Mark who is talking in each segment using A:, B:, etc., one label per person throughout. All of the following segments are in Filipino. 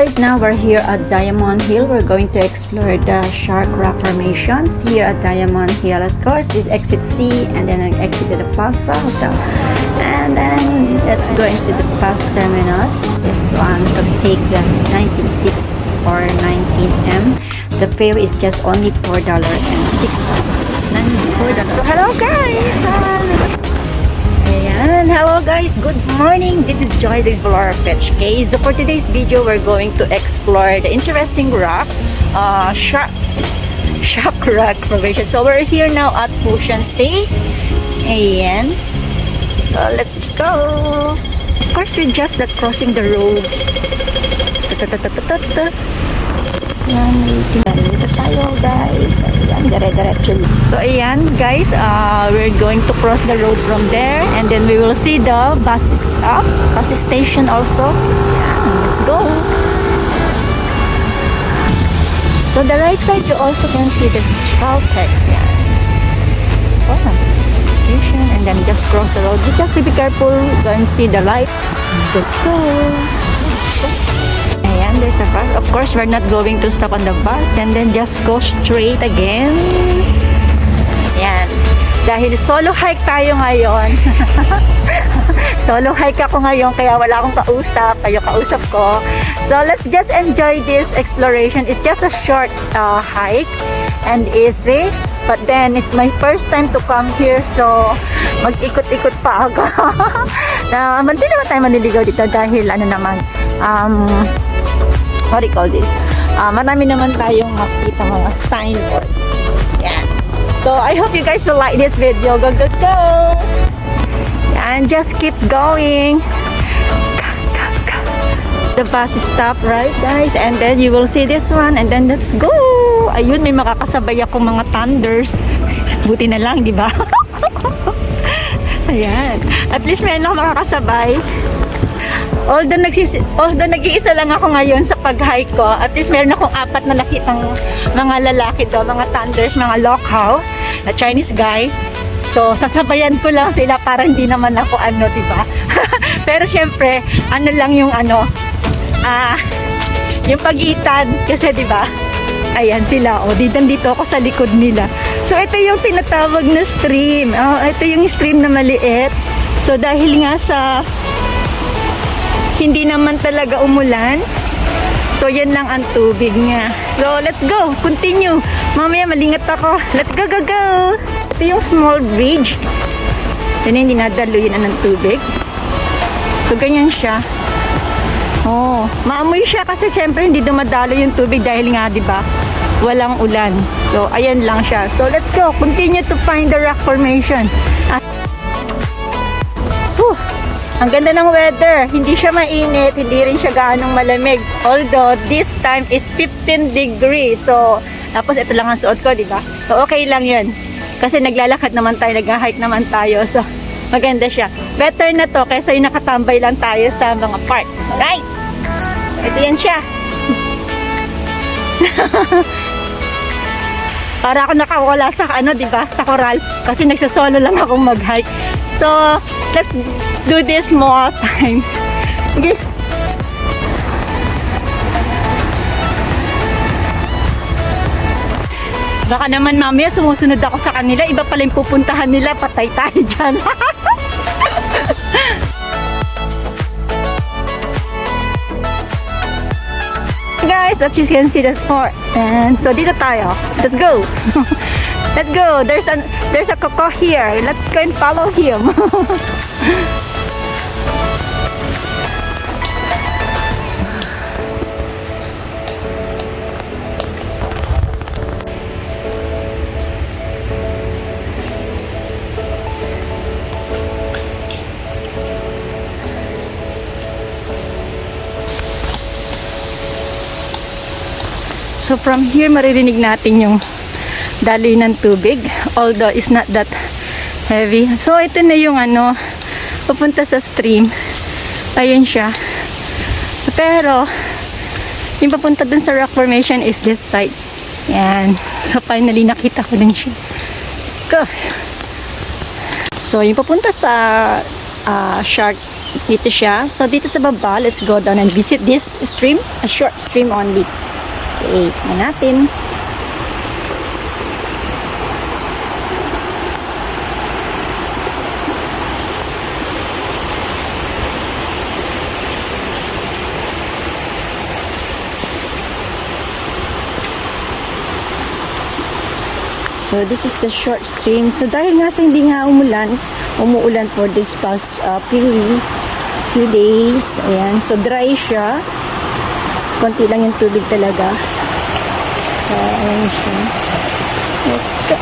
A: guys, now we're here at Diamond Hill. We're going to explore the shark rock formations here at Diamond Hill. Of course, we exit C and then I exit to the Plaza Hotel. And then let's go into the bus terminals. This one, so take just 96 or 19M. The fare is just only $4.60. So hello guys! Ayan, hello guys, good morning. This is JOYCE the Explorer Hk. So for today's video, we're going to explore the interesting rock, shark rock formation. So we're here now at Ocean Stay. Ayan. So let's go. Of course, we're just crossing the road. Dito tayo guys. Ayan, dire-diretso. So ayan guys, we're going to cross the road from there and then we will see the bus stop, bus station also. Ayan, let's go. So the right side you also can see the Caltex. Yan. Oh, station and then just cross the road. You just be careful, go and see the light. Let's go. Ayan, there's a bus. Of course, we're not going to stop on the bus and then just go straight again. Ayan. Dahil solo hike tayo ngayon. Solo hike ako ngayon kaya wala akong kausap. Kayo kausap ko. So, let's just enjoy this exploration. It's just a short hike and easy. But then, it's my first time to come here. So, mag-ikot-ikot pa ako. Hindi naman tayo maniligaw dito dahil ano naman, what do you call this? Marami naman tayong makita mga signboard. Yan. So, I hope you guys will like this video. Go, go, go! And just keep going. The bus stop, right guys? And then you will see this one. And then let's go! Ayun, may makakasabay akong mga thunders. Buti na lang, di ba? Ayan. At least meron akong makakasabay. Although nag-iisa lang ako ngayon sa pag-hike ko, at least meron akong 4 na nakitang mga lalaki do, mga thunders, mga local, na Chinese guy. So, sasabayan ko lang sila para hindi naman ako diba? Pero syempre, lang yung yung pagitan, kasi diba? Ayan sila, dito ako sa likod nila. So, ito yung tinatawag na stream. Ito yung stream na maliit. So, dahil nga sa hindi naman talaga umulan. So, yan lang ang tubig niya. So, let's go. Continue. Mamaya malingat ako. Let's go, go, go. Ito yung small bridge. Yan yung dinadaluyan ng tubig. So, ganyan siya. Oh, maamoy siya kasi siyempre hindi dumadalo yung tubig dahil nga, di ba? Walang ulan. So, ayan lang siya. So, let's go. Continue to find the rock formation. Ang ganda ng weather. Hindi siya mainit, hindi rin siya gaanong malamig. Although, this time is 15 degrees. So, tapos ito lang ang suot ko, di ba? So, okay lang yun. Kasi naglalakad naman tayo, nag-hike naman tayo. So, maganda siya. Better na to kaysa yung nakatambay lang tayo sa mga park. Right? Ito yan siya. Para ako nakawala sa di ba? Sa coral. Kasi nagsasolo lang akong mag-hike. So, let's do this more times. Okay. Baka naman mamaya sumusunod ako sa kanila. Iba pala yung pupuntahan nila. Patay tayo dyan. Guys, as you can see the fort. And so dito tayo. Let's go. Let's go. There's a coco here. Let's go and follow him. So from here maririnig natin yung daloy ng tubig, although it's not that heavy. So ito na yung papunta sa stream. Ayun siya. Pero yung papunta dun sa rock formation is this side. Yan. So finally nakita ko din siya. Go. So yung papunta sa shark Dito siya. So, dito sa baba, let's go down and visit this stream. A short stream only. Okay, na natin. So, this is the short stream. So, dahil nga sa hindi nga umuulan for this past few days. Ayan. So, dry siya. Konti lang yung tubig talaga. So, ayan siya. Let's go.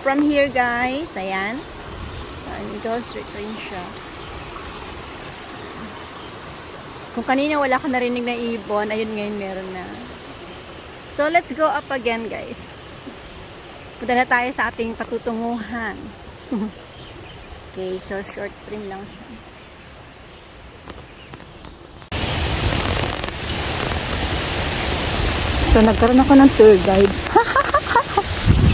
A: From here guys, ayan. And go straight rin siya. Kung kanina wala ka narinig na ibon, ayun ngayon meron na. So let's go up again guys. Punta na tayo sa ating patutunguhan. Okay, so short stream lang siya. So nagkaroon ako ng tour guide.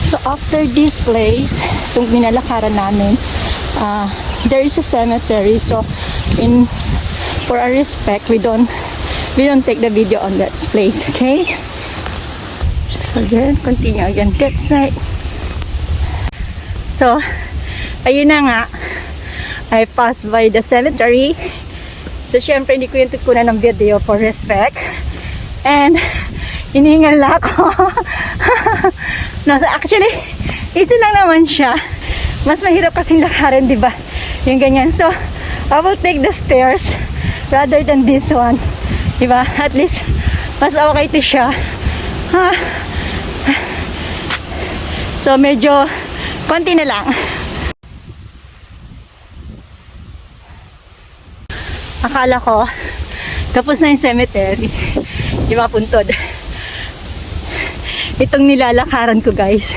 A: So after this place, itong binalakaran namin, there is a cemetery. So for our respect, we don't take the video on that place, okay? So then continue again that side. So ayun na nga, I passed by the cemetery. So syempre hindi ko yung tukunan ng video for respect, and hinihingal na ako. No, so actually, easy lang naman siya. Mas mahirap kasing lakarin, di ba? Yung ganyan. So, I will take the stairs rather than this one. Di ba? At least, mas okay to siya. So, medyo konti na lang. Akala ko, tapos na yung cemetery. Di ba, puntod? Itong nilalakaran ko guys,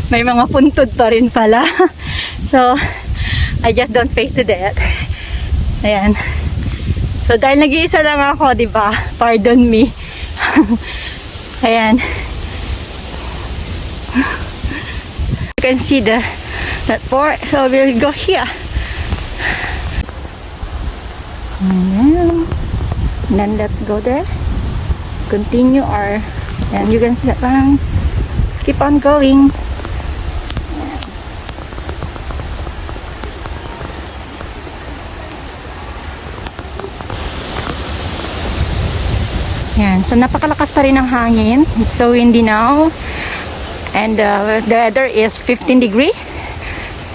A: may mga puntod pa rin pala. So I just don't face to that. Ayan. So dahil nag-iisa lang ako, di ba? Pardon me. Ayan. You can see that part. So we'll go here. And then let's go there. Continue our, and you can see that parang keep on going. Yan. So napakalakas pa rin ang hangin. It's so windy now, and the weather is 15 degree.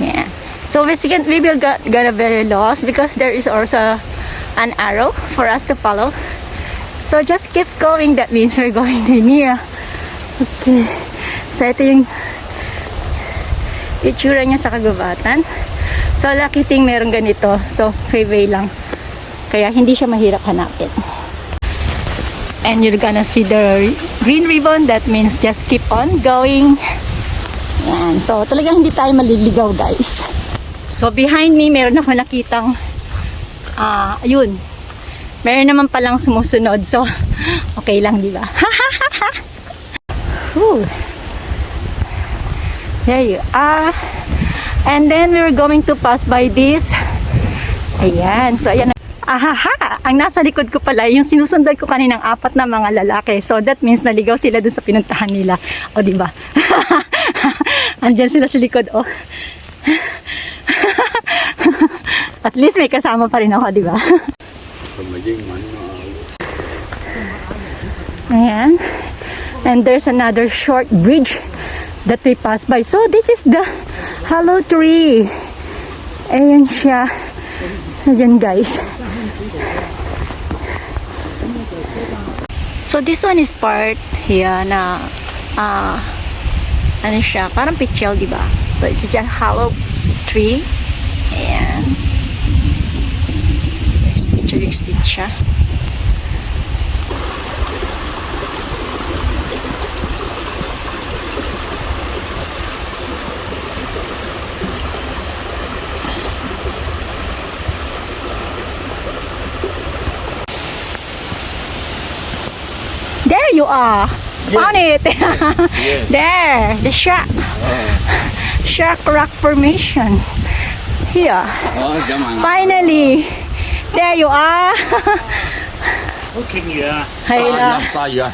A: Yeah. So we will get very lost because there is also an arrow for us to follow. So just keep going. That means we're going to near. Okay. So ito yung itsura niya sa kagubatan. So lucky thing meron ganito. So freeway lang. Kaya hindi siya mahirap hanapin. And you're gonna see the green ribbon. That means just keep on going. Yan. So talagang hindi tayo maliligaw guys. So behind me meron ako nakitang ayun. Meron naman palang sumusunod. So, okay lang, di ba? There you are. And then, we're going to pass by this. Ayan. So, ayan. Ahaha! Ang nasa likod ko pala, yung sinusundan ko kaninang 4 na mga lalaki. So, that means naligaw sila dun sa pinuntahan nila. O, di ba? Andyan sila sa likod, oh. At least may kasama pa rin ako, di ba? Ayan. And there's another short bridge that we passed by. So this is the hollow tree. Ayan siya. Ayan guys. So this one is part here na ano siya, parang pichel, di ba? So it's just a hollow tree. Ayan. So, exit siya. There you are. Found it.
B: Yes.
A: There, the shark. Shark rock formation. Here.
B: Oh, come on.
A: Finally. There you are.
C: Okay, yeah.
A: Hay là.
B: Sao vậy?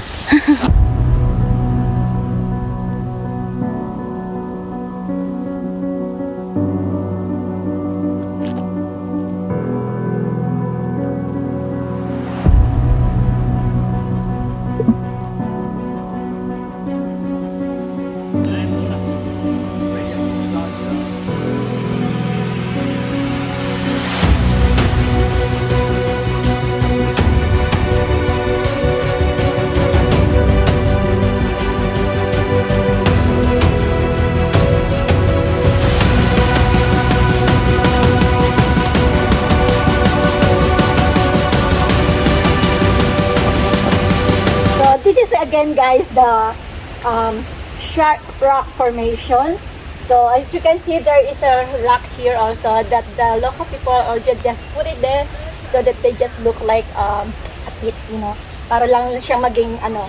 A: This is again, guys, the shark rock formation. So as you can see, there is a rock here also that the local people or just put it there so that they just look like a pit, you know, para lang siyang maging ano,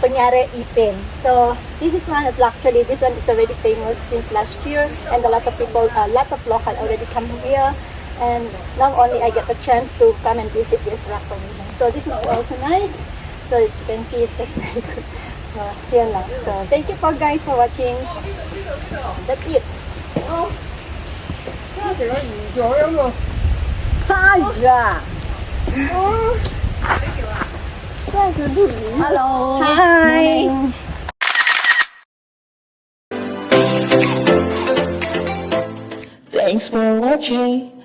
A: kunyari ipin. So this is one of actually this one is already famous since last year, and a lot of people, a lot of local already come here, and now only I get the chance to come and visit this rock formation. So this is also nice. So as you can see, it's just very good. So, yan lang. So, thank you for guys for watching. That's it. Hello. Hi.
D: Thanks for watching.